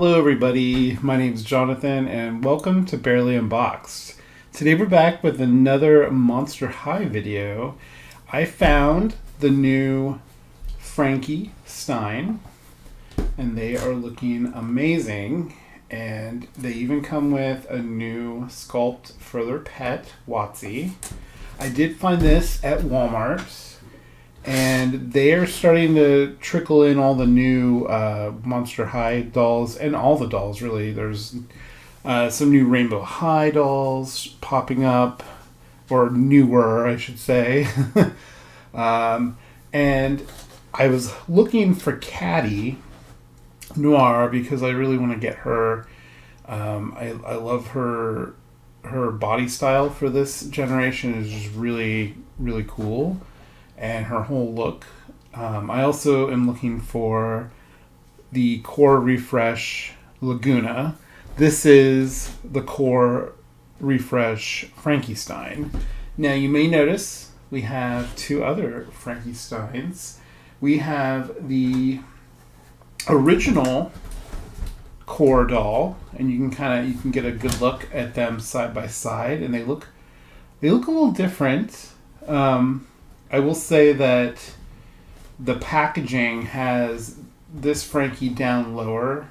Hello everybody, my name is Jonathan and welcome to Bearly Unboxed. Today we're back with another Monster High video. I found the new Frankie Stein and they are looking amazing, and they even come with a new sculpt for their pet, Watsy. I did find this at Walmart. And they are starting to trickle in all the new Monster High dolls, and all the dolls really. There's some new Rainbow High dolls popping up, or newer, I should say. And I was looking for Caddy Noir because I really want to get her. I love her body style for this generation is just really, really cool. And her whole look. I also am looking for the Core Refresh Laguna. This is the Core Refresh Frankie Stein. Now you may notice we have two other Frankie Steins. We have the original Core doll, and you can get a good look at them side by side, and they look a little different. I will say that the packaging has this Frankie down lower.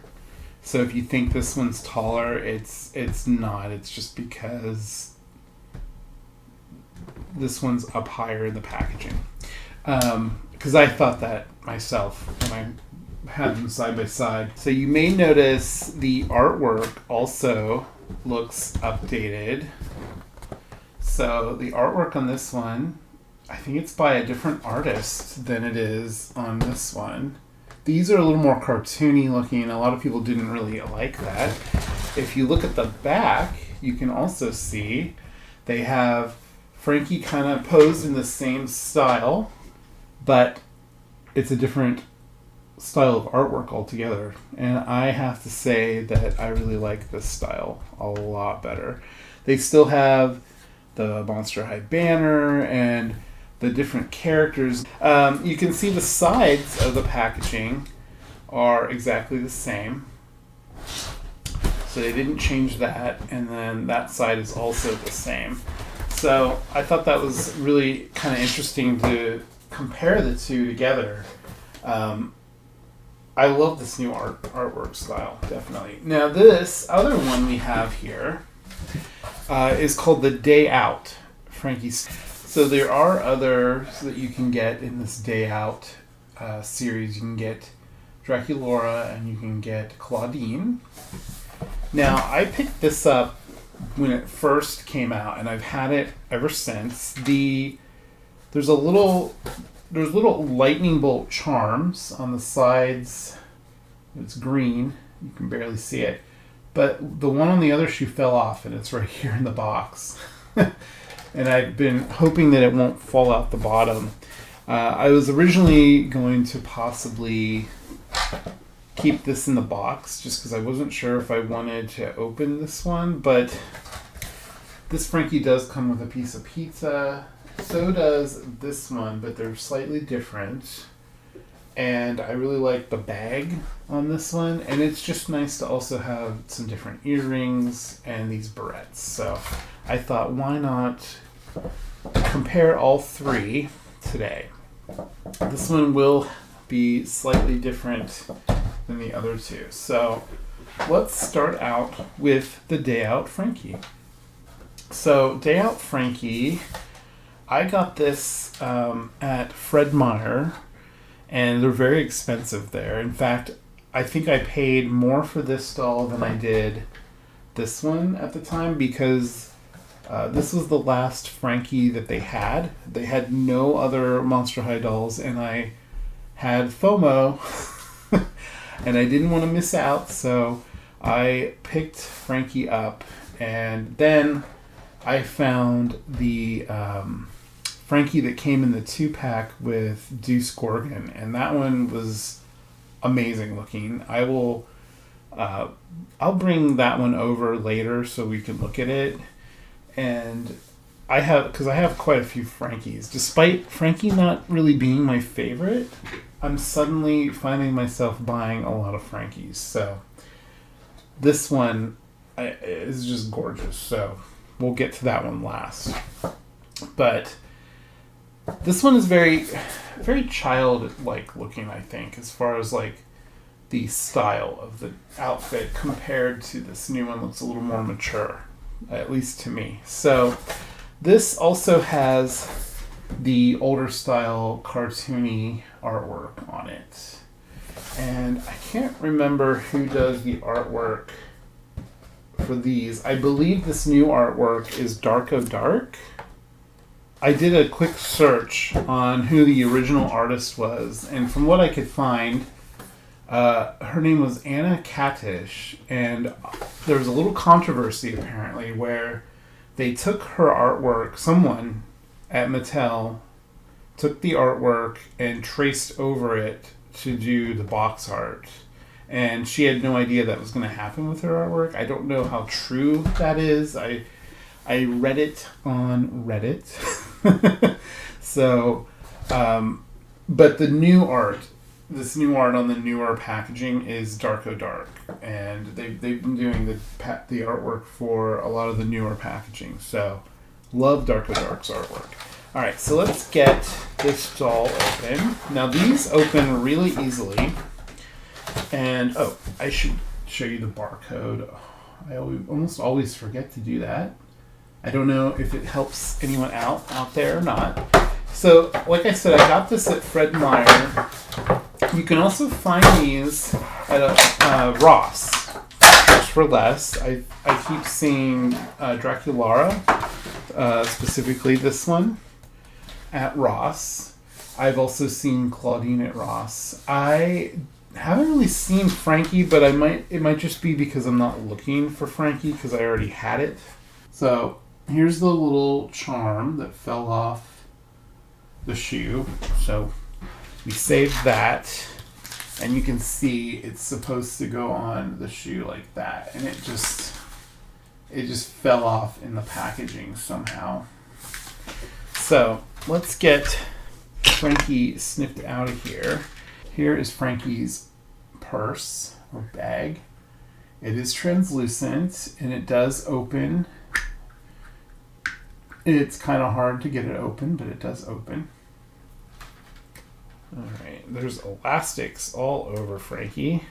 So if you think this one's taller, it's not. It's just because this one's up higher in the packaging. Because I thought that myself when I had them side by side. So you may notice the artwork also looks updated. So the artwork on this one, I think it's by a different artist than it is on this one. These are a little more cartoony looking. A lot of people didn't really like that. If you look at the back, you can also see they have Frankie kind of posed in the same style, but it's a different style of artwork altogether. And I have to say that I really like this style a lot better. They still have the Monster High banner and the different characters. You can see the sides of the packaging are exactly the same. So they didn't change that. And then that side is also the same. So I thought that was really kind of interesting to compare the two together. I love this new artwork style, definitely. Now this other one we have here is called the Day Out Frankie. So there are others that you can get in this Day Out series. You can get Draculaura and you can get Claudine. Now, I picked this up when it first came out, and I've had it ever since. There's little lightning bolt charms on the sides. It's green. You can barely see it. But the one on the other shoe fell off, and it's right here in the box. And I've been hoping that it won't fall out the bottom. I was originally going to possibly keep this in the box just because I wasn't sure if I wanted to open this one. But this Frankie does come with a piece of pizza. So does this one, but they're slightly different. And I really like the bag on this one. And it's just nice to also have some different earrings and these barrettes. So I thought, why not compare all three today? This one will be slightly different than the other two. So let's start out with the Day Out Frankie. So Day Out Frankie, I got this at Fred Meyer, and they're very expensive there. In fact, I think I paid more for this doll than I did this one at the time because this was the last Frankie that they had. They had no other Monster High dolls, and I had FOMO, and I didn't want to miss out, so I picked Frankie up, and then I found the Frankie that came in the 2-pack with Deuce Gorgon, and that one was amazing looking. I'll bring that one over later so we can look at it. And I have quite a few Frankies. Despite Frankie not really being my favorite, I'm suddenly finding myself buying a lot of Frankies. So This one is just gorgeous, so we'll get to that one last. But this one is very, very childlike looking, I think, as far as like the style of the outfit compared to this new one. Looks a little more mature, at least to me. So this also has the older style cartoony artwork on it. And I can't remember who does the artwork for these. I believe this new artwork is Darko Dark. I did a quick search on who the original artist was, and from what I could find, her name was Anna Katish, and there was a little controversy apparently where they took her artwork, someone at Mattel took the artwork and traced over it to do the box art. And she had no idea that was going to happen with her artwork. I don't know how true that is. I read it on Reddit. So, but the new art, this new art on the newer packaging is Darko Dark. And they've been doing the artwork for a lot of the newer packaging. So, love Darko Dark's artwork. All right, so let's get this doll open. Now, these open really easily. And, oh, I should show you the barcode. I almost always forget to do that. I don't know if it helps anyone out there or not. So, like I said, I got this at Fred Meyer. You can also find these at Ross, just for less. I keep seeing Draculara, specifically this one, at Ross. I've also seen Claudine at Ross. I haven't really seen Frankie, but it might just be because I'm not looking for Frankie because I already had it. So here's the little charm that fell off the shoe. So we saved that, and you can see it's supposed to go on the shoe like that, and it just fell off in the packaging somehow. So let's get Frankie snipped out of here. Here is Frankie's purse or bag. It is translucent and it does open. It's kind of hard to get it open, but it does open. Alright, there's elastics all over Frankie.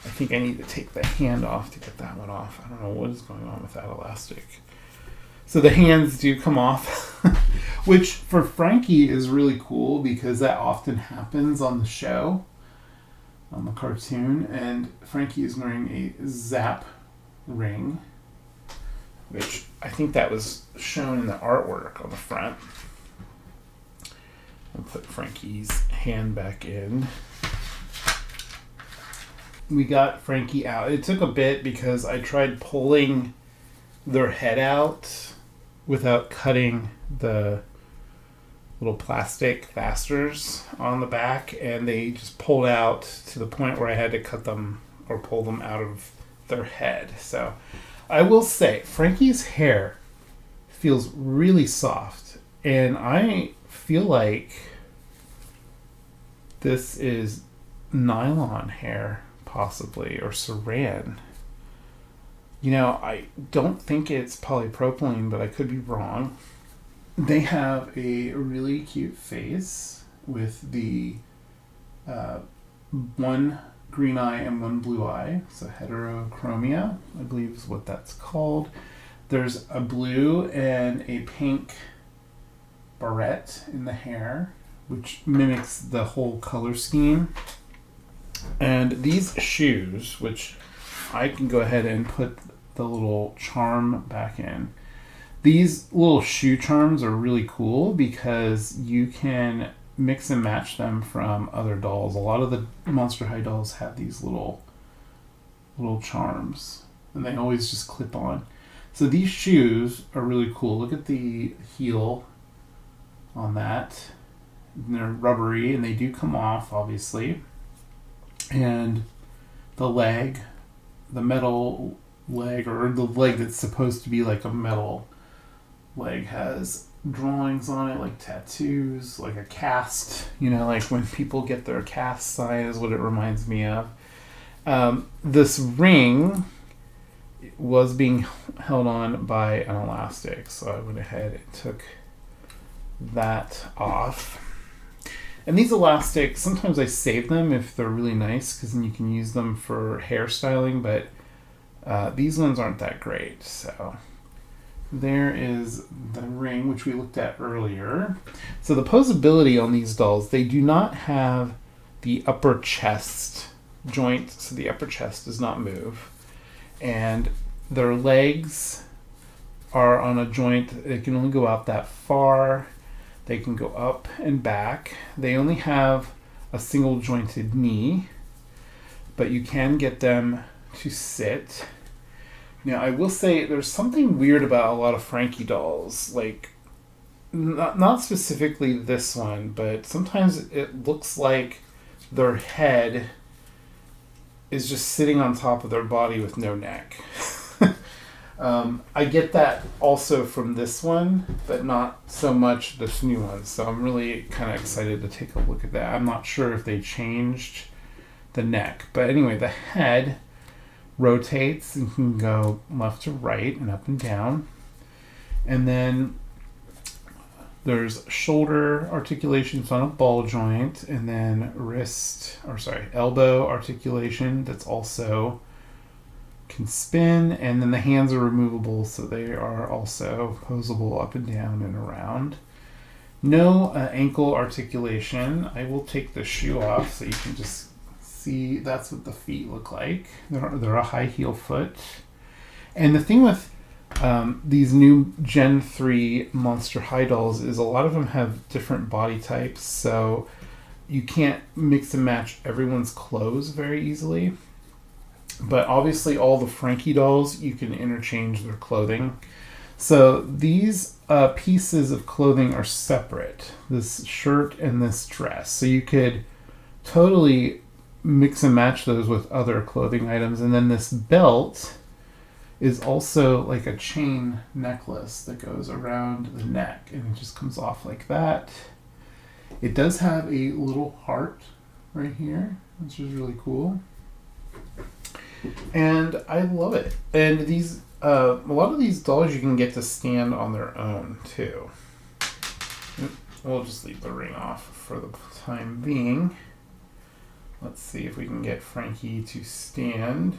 I think I need to take the hand off to get that one off. I don't know what is going on with that elastic. So the hands do come off, which for Frankie is really cool because that often happens on the show, on the cartoon. And Frankie is wearing a Zap ring, which I think that was shown in the artwork on the front. We'll put Frankie's hand back in. We got Frankie out. It took a bit because I tried pulling their head out without cutting the little plastic fasteners on the back, and they just pulled out to the point where I had to cut them or pull them out of their head. So I will say Frankie's hair feels really soft, and I feel like this is nylon hair possibly, or saran. You know, I don't think it's polypropylene, but I could be wrong. They have a really cute face with the one green eye and one blue eye. So heterochromia, I believe is what that's called. There's a blue and a pink barrette in the hair, which mimics the whole color scheme. And these shoes, which I can go ahead and put the little charm back in. These little shoe charms are really cool because you can mix and match them from other dolls. A lot of the Monster High dolls have these little charms, and they always just clip on. So these shoes are really cool. Look at the heel on that. And they're rubbery, and they do come off, obviously. And the leg, the metal leg, or the leg that's supposed to be like a metal leg, has drawings on it, like tattoos, like a cast, you know, like when people get their cast sign is what it reminds me of. This ring was being held on by an elastic, so I went ahead and took that off. And these elastics, sometimes I save them if they're really nice, because then you can use them for hairstyling, but these ones aren't that great. So there is the ring, which we looked at earlier. So the posability on these dolls, they do not have the upper chest joint, so the upper chest does not move. And their legs are on a joint, it can only go out that far. They can go up and back. They only have a single jointed knee, but you can get them to sit. Now, I will say there's something weird about a lot of Frankie dolls, like not specifically this one, but sometimes it looks like their head is just sitting on top of their body with no neck. I get that also from this one, but not so much this new one. So I'm really kind of excited to take a look at that. I'm not sure if they changed the neck. But anyway, the head rotates and can go left to right and up and down. And then there's shoulder articulations on a ball joint, and then elbow articulation that's also can spin, and then the hands are removable, so they are also posable up and down and around. No ankle articulation. I will take the shoe off so you can just see that's what the feet look like. They're a high heel foot. And the thing with these new Gen 3 Monster High dolls is a lot of them have different body types, so you can't mix and match everyone's clothes very easily. But obviously all the Frankie dolls, you can interchange their clothing. So these pieces of clothing are separate, this shirt and this dress. So you could totally mix and match those with other clothing items. And then this belt is also like a chain necklace that goes around the neck, and it just comes off like that. It does have a little heart right here, which is really cool. And I love it. And these, a lot of these dolls you can get to stand on their own too. We'll just leave the ring off for the time being. Let's see if we can get Frankie to stand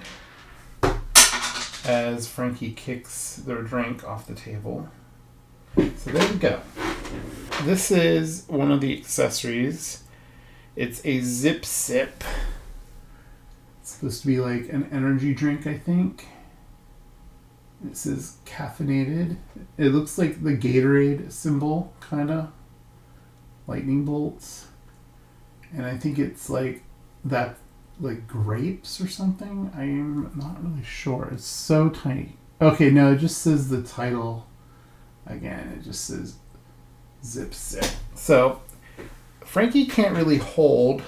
as Frankie kicks their drink off the table. So there we go. This is one of the accessories. It's a Zip Sip. It's supposed to be like an energy drink, I think. It says caffeinated. It looks like the Gatorade symbol, kind of. Lightning bolts. And I think it's like that, like grapes or something. I'm not really sure. It's so tiny. Okay, no, it just says the title. Again, it just says Zip Sip. So, Frankie can't really hold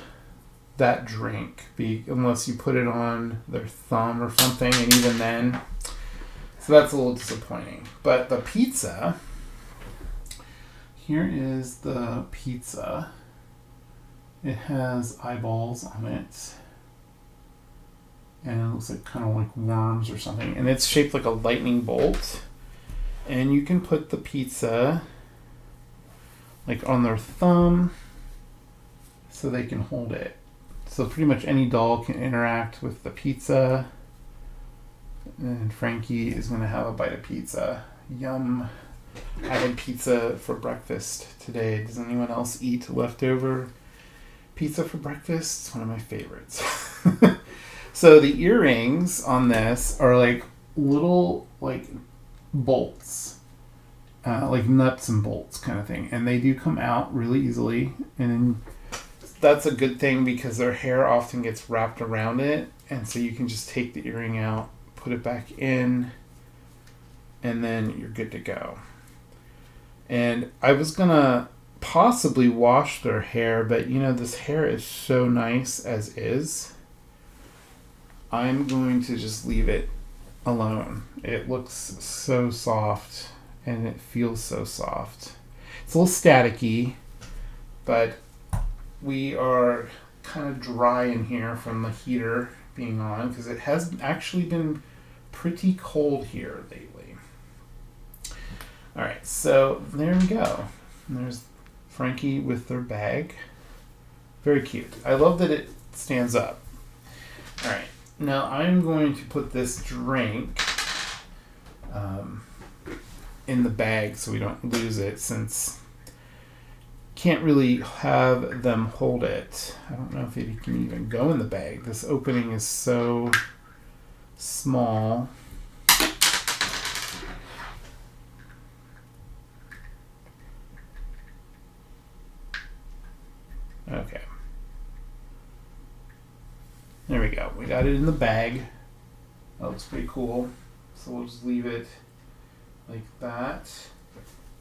that drink unless you put it on their thumb or something, and even then, so that's a little disappointing. But the pizza, here is the pizza. It has eyeballs on it, and it looks like kind of like worms or something, and it's shaped like a lightning bolt. And you can put the pizza like on their thumb so they can hold it. So pretty much any doll can interact with the pizza. And Frankie is going to have a bite of pizza. Yum. I had pizza for breakfast today. Does anyone else eat leftover pizza for breakfast? It's one of my favorites. So the earrings on this are like little like bolts. Like nuts and bolts kind of thing. And they do come out really easily. And that's a good thing because their hair often gets wrapped around it, and so you can just take the earring out, put it back in, and then you're good to go. And I was gonna possibly wash their hair, but you know, this hair is so nice as is. I'm going to just leave it alone. It looks so soft and it feels so soft. It's a little staticky, but we are kind of dry in here from the heater being on because it has actually been pretty cold here lately. All right, so there we go. And there's Frankie with their bag. Very cute. I love that it stands up. All right, now I'm going to put this drink in the bag so we don't lose it, since can't really have them hold it. I don't know if it can even go in the bag. This opening is so small. Okay. There we go. We got it in the bag. That looks pretty cool. So we'll just leave it like that.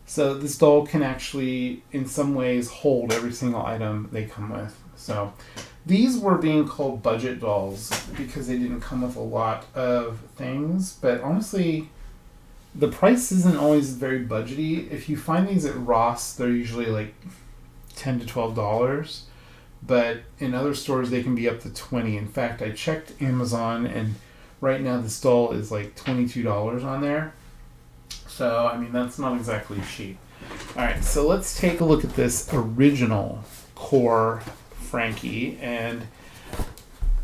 So this doll can actually, in some ways, hold every single item they come with. So these were being called budget dolls because they didn't come with a lot of things. But honestly, the price isn't always very budgety. If you find these at Ross, they're usually like $10 to $12. But in other stores, they can be up to $20. In fact, I checked Amazon, and right now this doll is like $22 on there. So, I mean, that's not exactly cheap. All right, so let's take a look at this original Core Frankie. And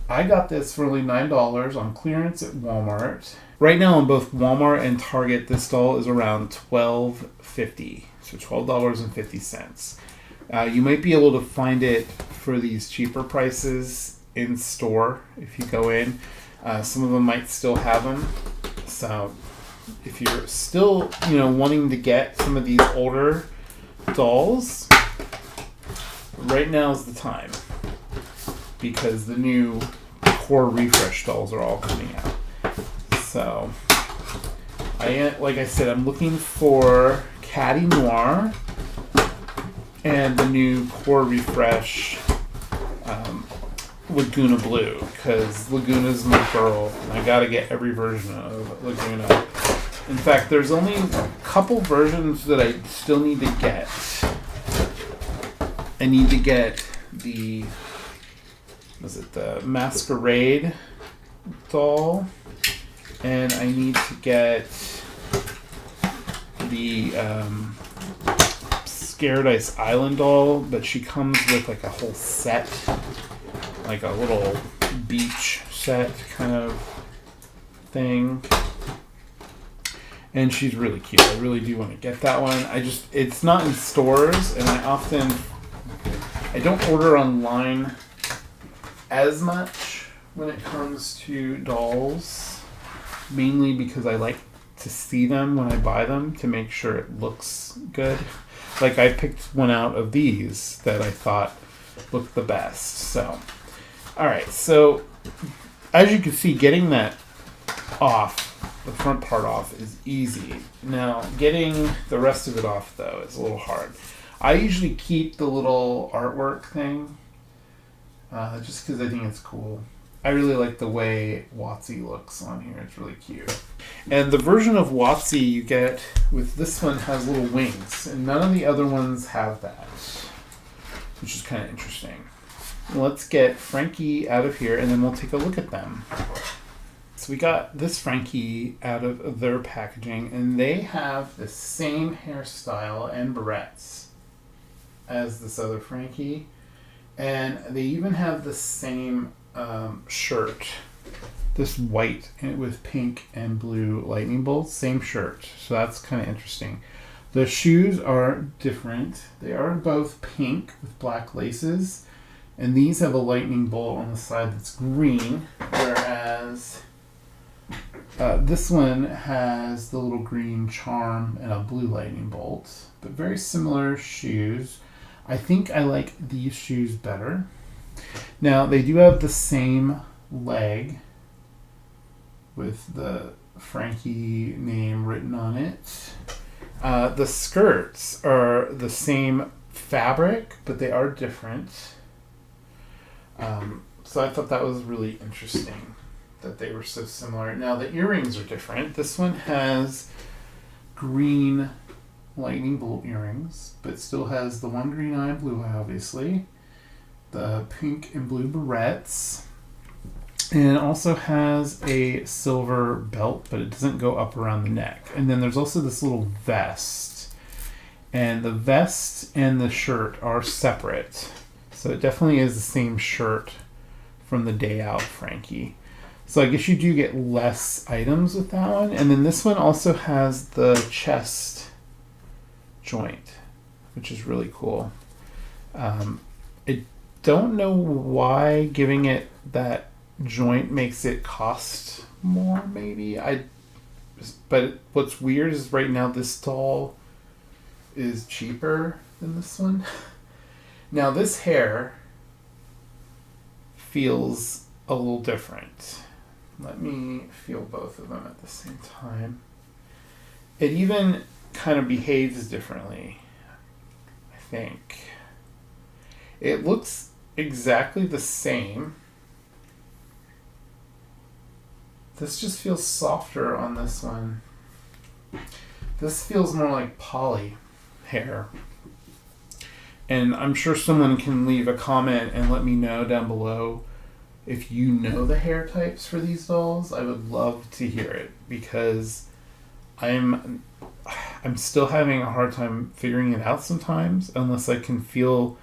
I got this for only $9 on clearance at Walmart. Right now on both Walmart and Target, this doll is around $12.50. So $12.50. You might be able to find it for these cheaper prices in store if you go in. Some of them might still have them. So if you're still, wanting to get some of these older dolls, right now is the time, because the new Core Refresh dolls are all coming out. So, like I said, I'm looking for Caddy Noir and the new Core Refresh Laguna Blue, because Laguna's my girl, and I gotta get every version of Laguna. In fact, there's only a couple versions that I still need to get. I need to get the Masquerade doll, and I need to get the Scared Island doll, but she comes with like a whole set, like a little beach set kind of thing. And she's really cute. I really do want to get that one. It's not in stores, and I don't order online as much when it comes to dolls, mainly because I like to see them when I buy them to make sure it looks good. Like, I picked one out of these that I thought looked the best. So, alright, so as you can see, getting that off, the front part off, is easy. Now, getting the rest of it off, though, is a little hard. I usually keep the little artwork thing, just because I think it's cool. I really like the way Watsy looks on here. It's really cute. And the version of Watsy you get with this one has little wings, and none of the other ones have that, which is kind of interesting. Let's get Frankie out of here, and then we'll take a look at them. So we got this Frankie out of their packaging, and they have the same hairstyle and barrettes as this other Frankie, and they even have the same shirt, this white with pink and blue lightning bolts, same shirt. So that's kind of interesting. The shoes are different. They are both pink with black laces, and these have a lightning bolt on the side that's green, whereas this one has the little green charm and a blue lightning bolt, but very similar shoes. I think I like these shoes better. Now, they do have the same leg with the Frankie name written on it. The skirts are the same fabric, but they are different. So I thought that was really interesting that they were so similar. Now, the earrings are different. This one has green lightning bolt earrings, but still has the one green eye and blue eye, obviously. The pink and blue barrettes. And it also has a silver belt, but it doesn't go up around the neck. And then there's also this little vest. And the vest and the shirt are separate. So it definitely is the same shirt from the Day Out Frankie. So I guess you do get less items with that one. And then this one also has the chest joint, which is really cool. I don't know why giving it that joint makes it cost more, maybe. But what's weird is right now this doll is cheaper than this one. Now this hair feels a little different. Let me feel both of them at the same time. It even kind of behaves differently, I think. It looks exactly the same. This just feels softer on this one. This feels more like poly hair. And I'm sure someone can leave a comment and let me know down below if you know the hair types for these dolls. I would love to hear it because I'm still having a hard time figuring it out sometimes unless I can feel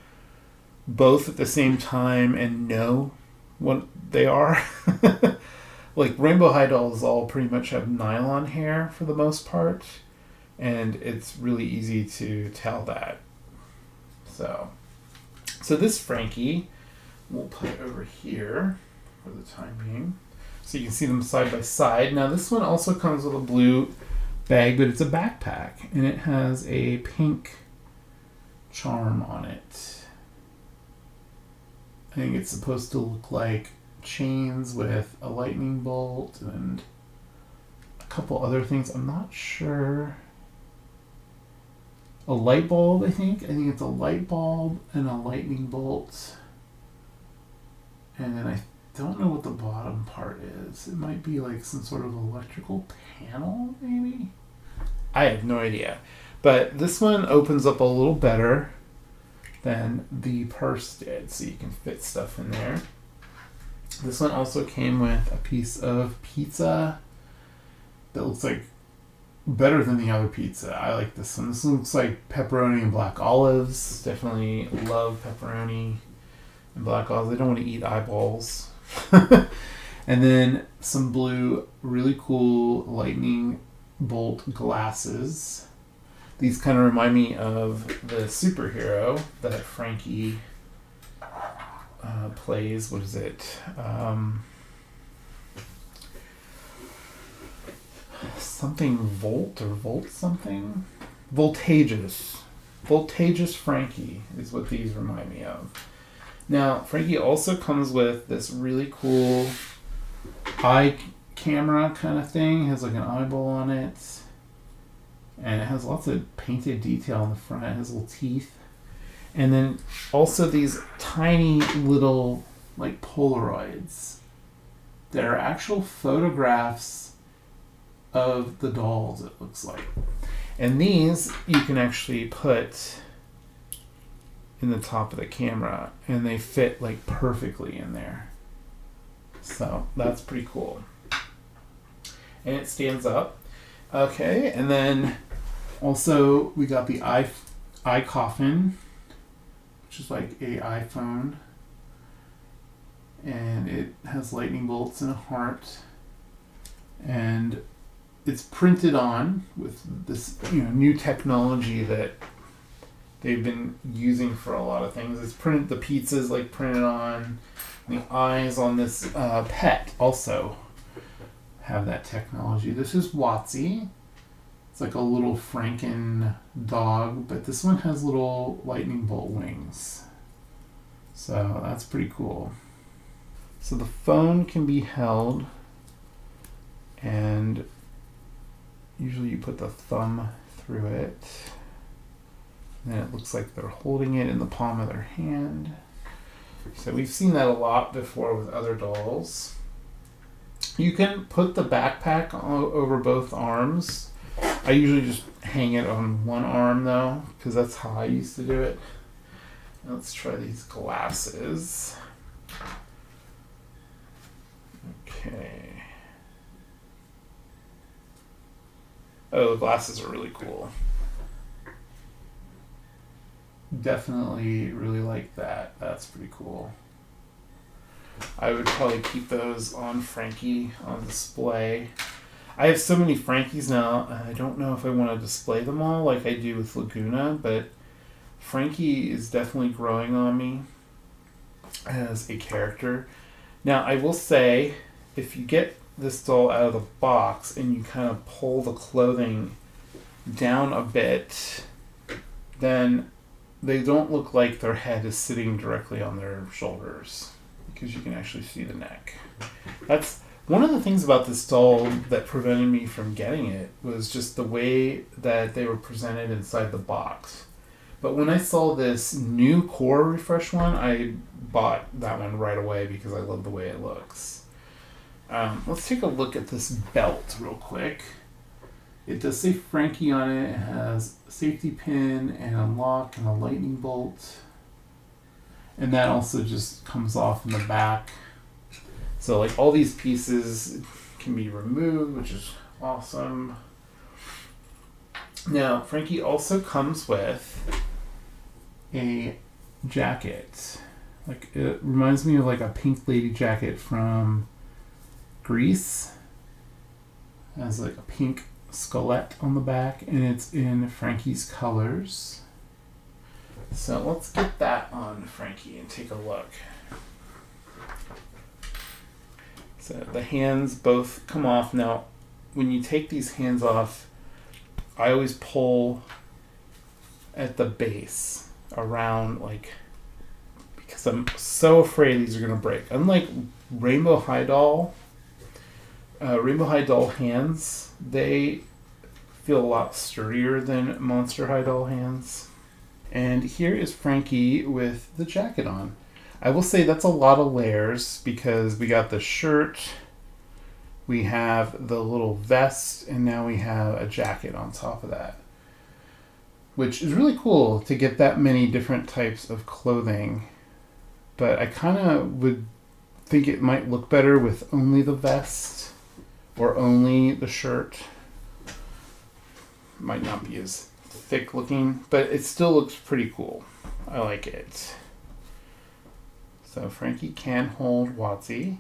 both at the same time and know what they are. Like Rainbow High dolls all pretty much have nylon hair for the most part, and it's really easy to tell that. So this Frankie we'll put over here for the time being, so you can see them side by side. Now this one also comes with a blue bag, but it's a backpack, and it has a pink charm on it. I think it's supposed to look like chains with a lightning bolt and a couple other things. I'm not sure. A light bulb, I think. I think it's a light bulb and a lightning bolt. And then I don't know what the bottom part is. It might be like some sort of electrical panel, maybe? I have no idea. But this one opens up a little better than the purse did, so you can fit stuff in there. This one also came with a piece of pizza that looks like better than the other pizza. I like this one. This one looks like pepperoni and black olives. Definitely love pepperoni and black olives. I don't want to eat eyeballs. And then some blue, really cool lightning bolt glasses. These kind of remind me of the superhero that Frankie plays. What is it? Something Volt or Volt something? Voltageous. Voltageous Frankie is what these remind me of. Now, Frankie also comes with this really cool eye camera kind of thing. It has like an eyeball on it. And it has lots of painted detail on the front. It has little teeth. And then also these tiny little like Polaroids that are actual photographs of the dolls, it looks like. And these you can actually put in the top of the camera and they fit like perfectly in there. So that's pretty cool. And it stands up. Okay, and then also we got the eye coffin, which is like a iPhone, and it has lightning bolts and a heart, and it's printed on with this new technology that they've been using for a lot of things. It's printed, the pizza's like printed on, and the eyes on this pet also have that technology. This is Watsy. It's like a little Franken dog, but this one has little lightning bolt wings. So that's pretty cool. So the phone can be held, and usually you put the thumb through it. And then it looks like they're holding it in the palm of their hand. So we've seen that a lot before with other dolls. You can put the backpack over both arms. I usually just hang it on one arm though, because that's how I used to do it. Now let's try these glasses. Okay. Oh, the glasses are really cool. Definitely really like that. That's pretty cool. I would probably keep those on Frankie on display. I have so many Frankies now, I don't know if I want to display them all like I do with Laguna, but Frankie is definitely growing on me as a character. Now, I will say, if you get this doll out of the box and you kind of pull the clothing down a bit, then they don't look like their head is sitting directly on their shoulders, because you can actually see the neck. That's one of the things about this doll that prevented me from getting it, was just the way that they were presented inside the box. But when I saw this new Core Refresh one, I bought that one right away because I love the way it looks. Let's take a look at this belt real quick. It does say Frankie on it. It has a safety pin and a lock and a lightning bolt. And that also just comes off in the back. So like all these pieces can be removed, which is awesome. Now, Frankie also comes with a jacket. Like, it reminds me of like a pink lady jacket from Greece. It has like a pink skullet on the back, and it's in Frankie's colors. So let's get that on Frankie and take a look. So the hands both come off. Now, when you take these hands off, I always pull at the base around, like, because I'm so afraid these are going to break. Unlike Rainbow High Doll hands, they feel a lot sturdier than Monster High Doll hands. And here is Frankie with the jacket on. I will say that's a lot of layers, because we got the shirt, we have the little vest, and now we have a jacket on top of that. Which is really cool to get that many different types of clothing. But I kind of would think it might look better with only the vest or only the shirt. Might not be as thick looking, but it still looks pretty cool. I like it. So Frankie can hold Watsy.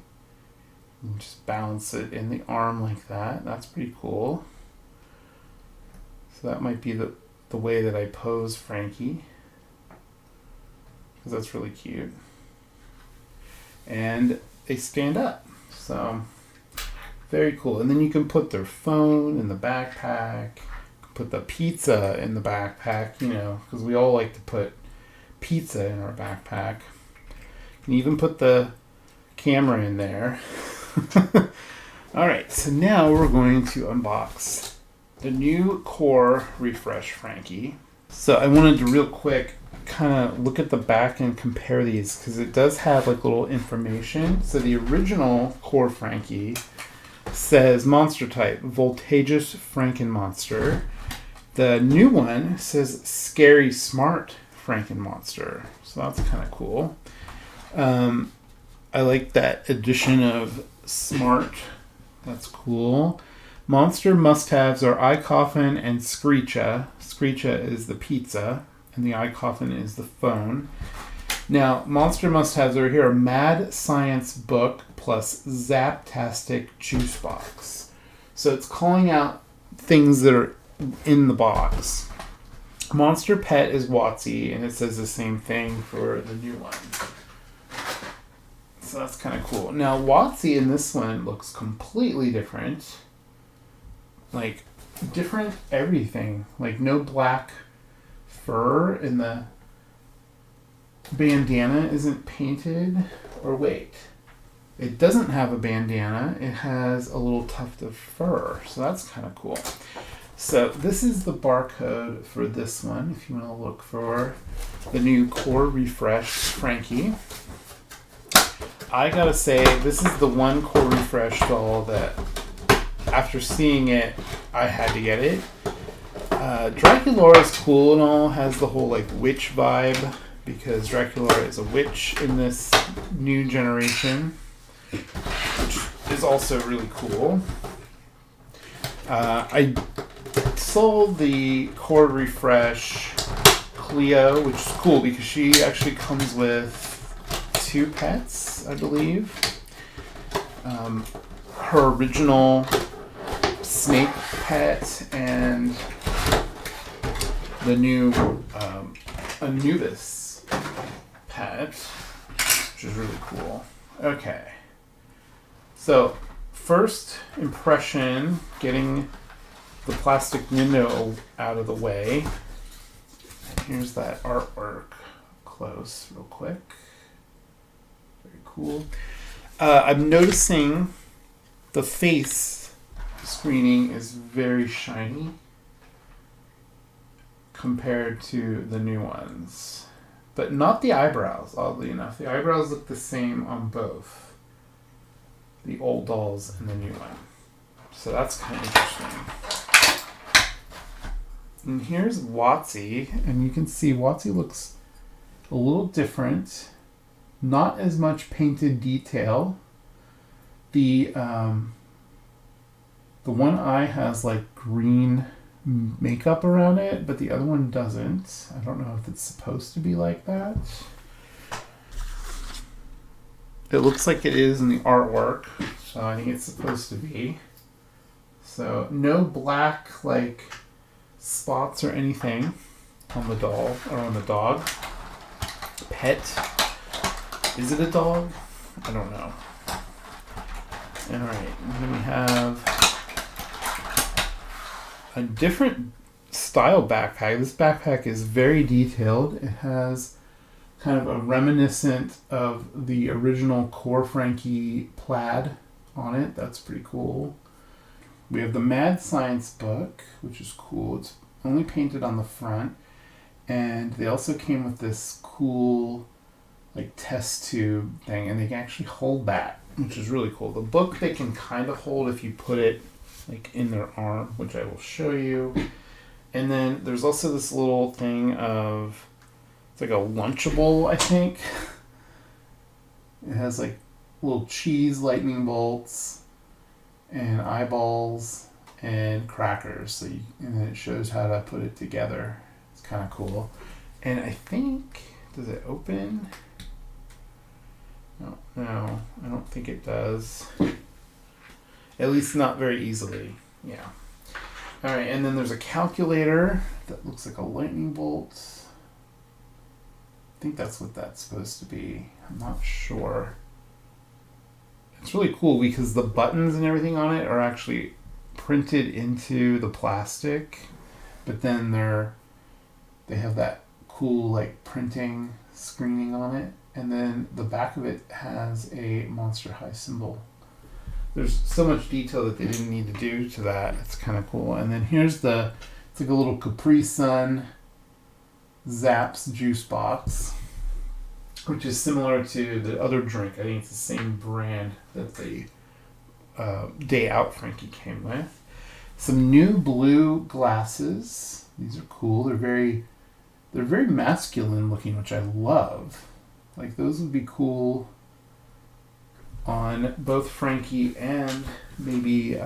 You just balance it in the arm like that. That's pretty cool. So that might be the way that I pose Frankie, because that's really cute. And they stand up. So very cool. And then you can put their phone in the backpack, put the pizza in the backpack, you know, because we all like to put pizza in our backpack. You can even put the camera in there. Alright, so now we're going to unbox the new Core Refresh Frankie. So I wanted to real quick kind of look at the back and compare these, because it does have like little information. So the original Core Frankie says monster type, voltageous Frankenmonster. The new one says scary smart Frankenmonster. So that's kind of cool. I like that addition of smart. That's cool. Monster must-haves are Eye Coffin and Screecha. Screecha is the pizza, and the Eye Coffin is the phone. Now, monster must-haves are here: Mad Science Book plus Zaptastic Juice Box. So it's calling out things that are in the box. Monster Pet is Watsy, and it says the same thing for the new one. So that's kind of cool. Now, Watsy in this one looks completely different. Like, different everything. Like, no black fur, and the bandana isn't painted. Or wait, it doesn't have a bandana. It has a little tuft of fur. So that's kind of cool. So this is the barcode for this one, if you want to look for the new Core Refresh Frankie. I gotta say, this is the one Core Refresh doll that, after seeing it, I had to get it. Draculaura is cool and all, has the whole like witch vibe, because Draculaura is a witch in this new generation, which is also really cool. I sold the Core Refresh Cleo, which is cool because she actually comes with 2 pets, I believe. Her original snake pet and the new Anubis pet, which is really cool. Okay. So, first impression, getting the plastic window out of the way. Here's that artwork close, real quick. Very cool. I'm noticing the face screening is very shiny compared to the new ones. But not the eyebrows, oddly enough. The eyebrows look the same on both the old dolls and the new one. So that's kind of interesting. And here's Watsy, and you can see Watsy looks a little different. Not as much painted detail. The one eye has like green makeup around it, but the other one doesn't. I don't know if it's supposed to be like that. It looks like it is in the artwork, so I think it's supposed to be. So no black like spots or anything on the doll or on the dog. Pet. Is it a dog? I don't know. Alright, and then we have a different style backpack. This backpack is very detailed. It has kind of a reminiscent of the original Core Frankie plaid on it. That's pretty cool. We have the Mad Science book, which is cool. It's only painted on the front. And they also came with this cool like test tube thing, and they can actually hold that, which is really cool. The book they can kind of hold if you put it like in their arm, which I will show you. And then there's also this little thing of, it's like a Lunchable, I think. It has like little cheese lightning bolts and eyeballs and crackers. So and then it shows how to put it together. It's kind of cool. And I think, does it open? No, I don't think it does. At least not very easily. Yeah. All right, and then there's a calculator that looks like a lightning bolt. I think that's what that's supposed to be. I'm not sure. It's really cool because the buttons and everything on it are actually printed into the plastic, but then they have that cool like printing screening on it, and then the back of it has a Monster High symbol. There's so much detail that they didn't need to do to that. It's kind of cool. And then here's it's like a little Capri Sun Zapp's juice box, which is similar to the other drink. I think it's the same brand that the Day Out Frankie came with. Some new blue glasses. These are cool. They're very masculine looking, which I love. Like those would be cool on both Frankie and maybe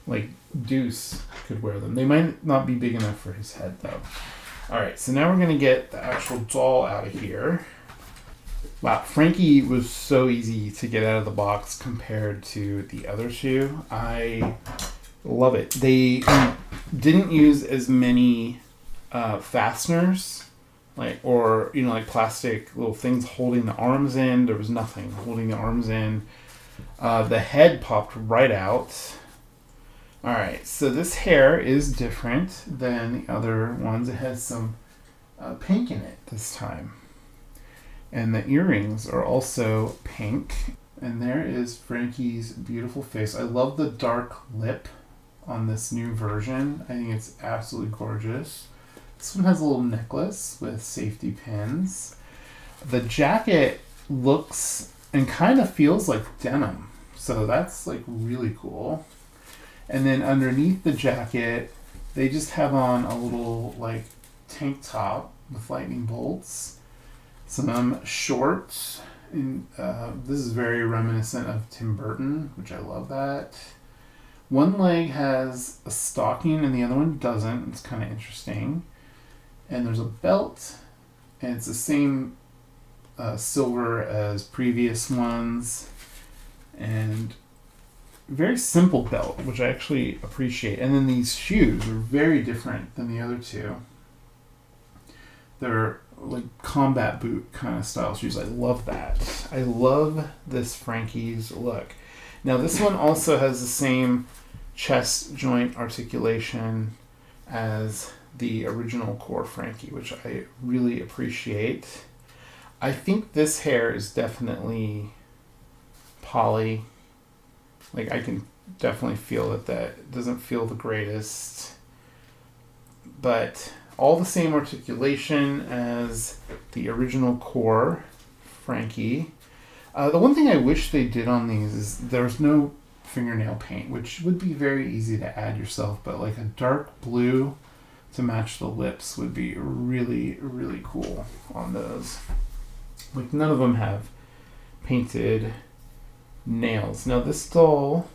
like Deuce could wear them. They might not be big enough for his head though. Alright, so now we're going to get the actual doll out of here. Wow, Frankie was so easy to get out of the box compared to the other two. I love it. They didn't use as many fasteners, like plastic little things holding the arms in. There was nothing holding the arms in. The head popped right out. Alright, so this hair is different than the other ones. It has some pink in it this time. And the earrings are also pink. And there is Frankie's beautiful face. I love the dark lip on this new version. I think it's absolutely gorgeous. This one has a little necklace with safety pins. The jacket looks and kind of feels like denim. So that's like really cool. And then underneath the jacket, they just have on a little like tank top with lightning bolts, some shorts, This is very reminiscent of Tim Burton, which I love that. One leg has a stocking and the other one doesn't. It's kind of interesting. And there's a belt, and it's the same silver as previous ones. And very simple belt, which I actually appreciate. And then these shoes are very different than the other two. They're like combat boot kind of style shoes. I love that. I love this Frankie's look. Now this one also has the same chest joint articulation as the original Core Frankie, which I really appreciate. I think this hair is definitely poly. Like I can definitely feel that doesn't feel the greatest, but all the same articulation as the original Core Frankie. The one thing I wish they did on these is there's no fingernail paint, which would be very easy to add yourself, but like a dark blue to match the lips would be really, really cool on those. Like none of them have painted nails. Now this doll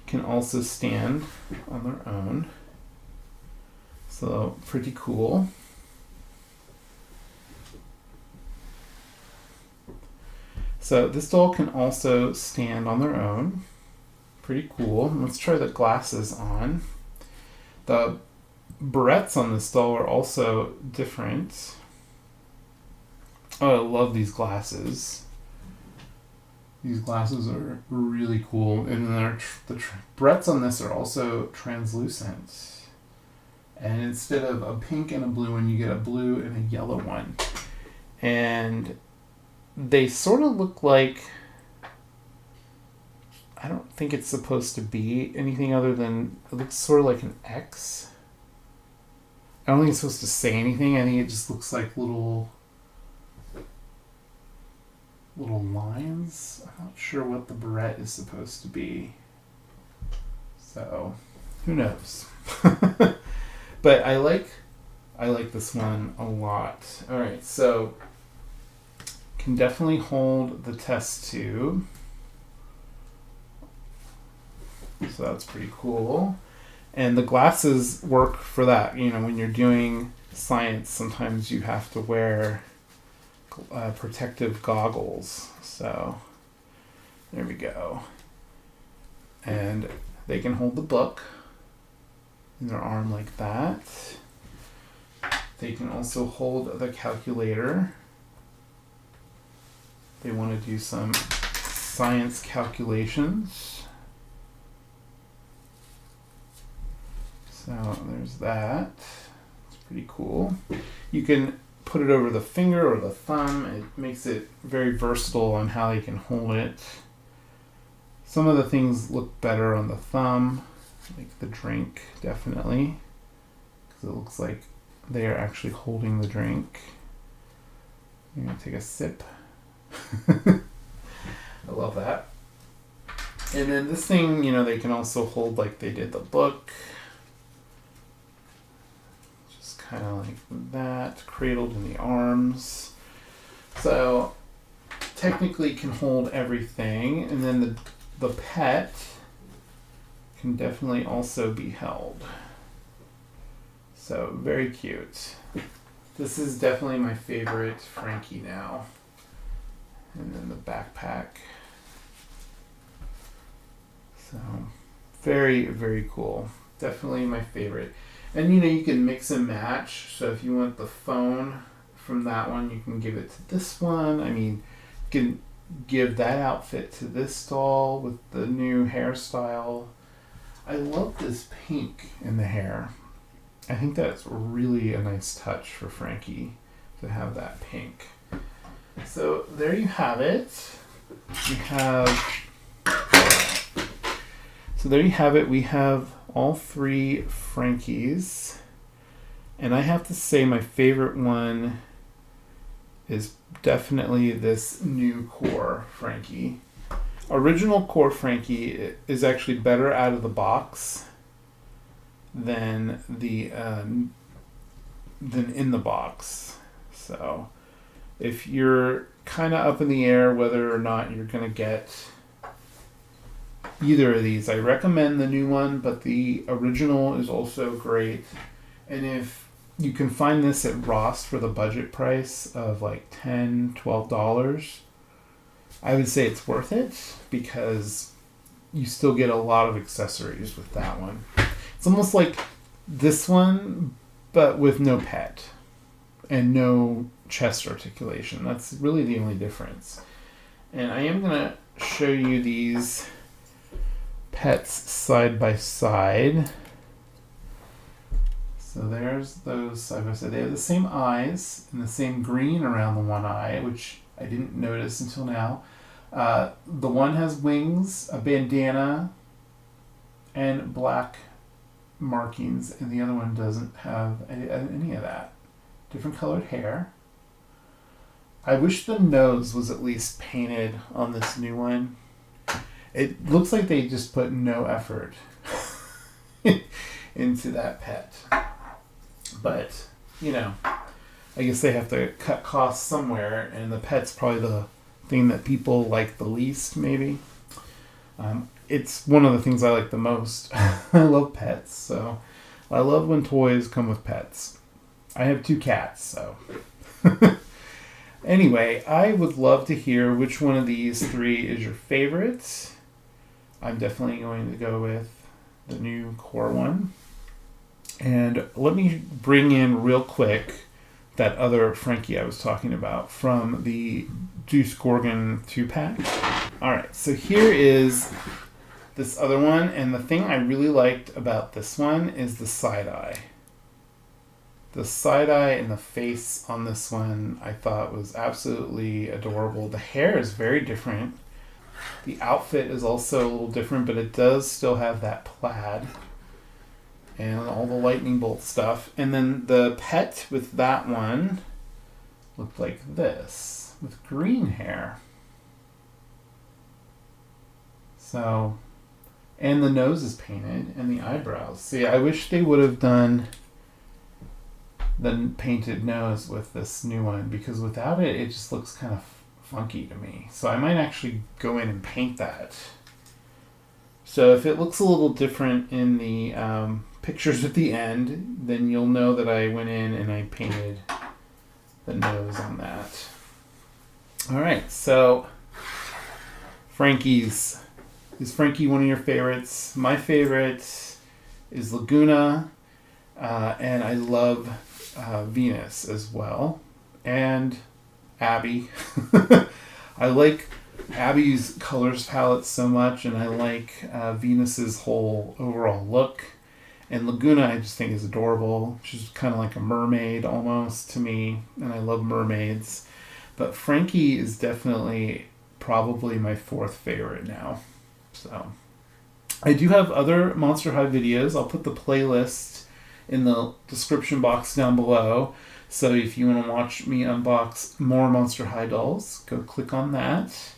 can also stand on their own. So pretty cool. So this doll can also stand on their own. Pretty cool. Let's try the glasses on. The barrettes on this doll are also different. Oh, I love these glasses. These glasses are really cool. And then the barrettes on this are also translucent. And instead of a pink and a blue one, you get a blue and a yellow one. And they sort of look like, I don't think it's supposed to be anything other than, it looks sort of like an X. I don't think it's supposed to say anything. I think it just looks like little lines. I'm not sure what the barrette is supposed to be. So, who knows? But I like this one a lot. All right, so can definitely hold the test tube. So that's pretty cool. And the glasses work for that. You know, when you're doing science, sometimes you have to wear protective goggles. So there we go. And they can hold the book in their arm like that. They can also hold the calculator. They want to do some science calculations. So there's that. It's pretty cool. You can put it over the finger or the thumb. It makes it very versatile on how you can hold it. Some of the things look better on the thumb, like the drink, definitely, because it looks like they are actually holding the drink. I'm going to take a sip. I love that. And then this thing, you know, they can also hold like they did the book. Just kind of like that, cradled in the arms. So technically can hold everything. And then the pet can definitely also be held. So very cute. This is definitely my favorite Frankie now. And then the backpack. So very, very cool. Definitely my favorite. And you know, you can mix and match. So if you want the phone from that one, you can give it to this one. I mean, you can give that outfit to this doll with the new hairstyle. I love this pink in the hair. I think that's really a nice touch for Frankie to have that pink. So there you have it. We have all three Frankies. And I have to say my favorite one is definitely this new Core Frankie. Original Core Frankie is actually better out of the box than in the box. So if you're kind of up in the air whether or not you're going to get either of these, I recommend the new one, but the original is also great. And if you can find this at Ross for the budget price of like $10-12, I would say it's worth it because you still get a lot of accessories with that one. It's almost like this one, but with no pet and no chest articulation. That's really the only difference. And I am going to show you these pets side by side. So there's those side by side. They have the same eyes and the same green around the one eye, which I didn't notice until now. The one has wings, a bandana, and black markings, and the other one doesn't have any of that. Different colored hair. I wish the nose was at least painted on this new one. It looks like they just put no effort into that pet. But, you know, I guess they have to cut costs somewhere, and the pet's probably the thing that people like the least, maybe. It's one of the things I like the most. I love pets, so I love when toys come with pets. I have 2 cats, so. Anyway, I would love to hear which one of these 3 is your favorite. I'm definitely going to go with the new Core one. And let me bring in real quick that other Frankie I was talking about from the Deuce Gorgon 2-pack. Alright, so here is this other one, and the thing I really liked about this one is the side eye. The side eye and the face on this one I thought was absolutely adorable. The hair is very different. The outfit is also a little different, but it does still have that plaid and all the lightning bolt stuff. And then the pet with that one looked like this, with green hair. So, and the nose is painted, and the eyebrows. See, I wish they would have done the painted nose with this new one, because without it, it just looks kind of funky to me. So I might actually go in and paint that. So if it looks a little different in the pictures at the end, then you'll know that I went in and I painted the nose on that. Alright, so Frankie's. Is Frankie one of your favorites? My favorite is Laguna, and I love Venus as well, and Abby. I like Abby's colors palette so much, and I like Venus's whole overall look. And Laguna I just think is adorable. She's kind of like a mermaid almost to me, and I love mermaids. But Frankie is definitely probably my 4th favorite now. So I do have other Monster High videos. I'll put the playlist in the description box down below. So if you want to watch me unbox more Monster High dolls, go click on that.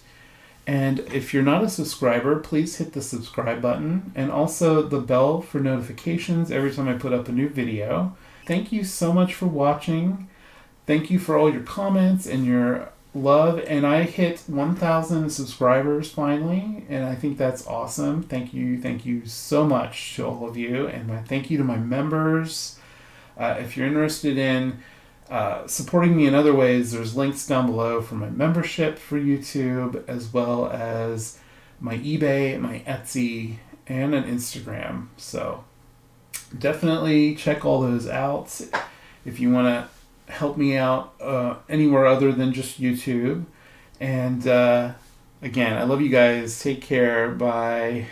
And if you're not a subscriber, please hit the subscribe button and also the bell for notifications every time I put up a new video. Thank you so much for watching. Thank you for all your comments and your love. And I hit 1,000 subscribers finally, and I think that's awesome. Thank you so much to all of you, and my thank you to my members. If you're interested in supporting me in other ways, there's links down below for my membership for YouTube, as well as my eBay, my Etsy, and an Instagram. So definitely check all those out if you want to help me out anywhere other than just YouTube. And again, I love you guys. Take care. Bye.